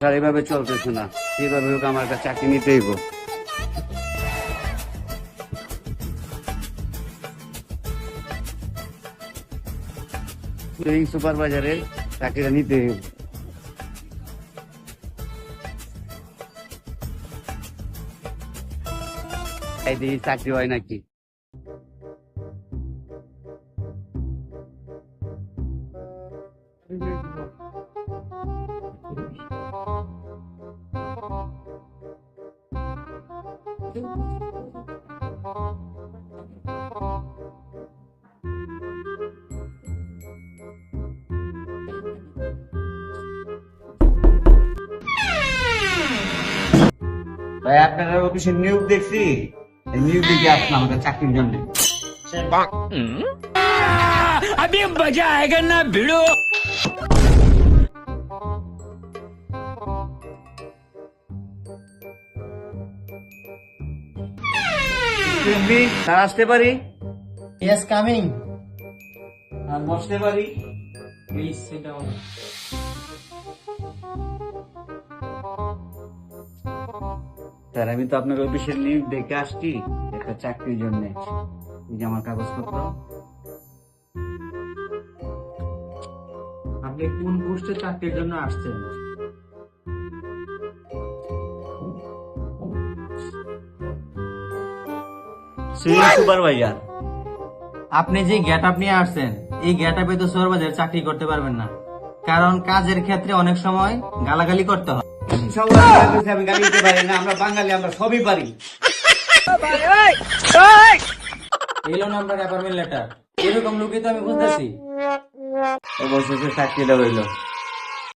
আর এভাবে চলতেছে না, এইভাবে হোক আমার কাছে চাকরি নিতে হইব। এই সুপারভাইজারে চাকরিটা নিতে হইব। এই দিয়ে চাকরি হয় নাকি? ভাই আপনার অফিসে নিয়োগ দেখছি, নিয়োগ দেখে আসলাম আমাদের চাকরির জন্য। अभी मजा आएगा ना भिड़ो। স্যার আসতে পারি? Yes, coming. আর বসতে পারি? Please sit down. স্যার আমি তো আপনার অফিসের নিয়োগ দেখে আসছি একটা চাকরির জন্য। এই যে আমার কাগজপত্র। আপনি কোন পোস্টে চাকরির জন্য আসছেন? সুপারভাইজার। আপনি যে গেটআপ নিয়ে আসছেন, এই গেটআপে তো সুপারভাইজার চাকরি করতে পারবেন না, কারণ কাজের ক্ষেত্রে অনেক সময় গালাগালি করতে হয়। আমি গালি দিতে পারি না, আমরা বাঙালি, আমরা সবই পারি। এলো না আপনার অ্যাপয়েন্টমেন্ট লেটার, এরকম লোকই তো আমি বুঝতেছি। অবশেষে চাকরিটা হইলো।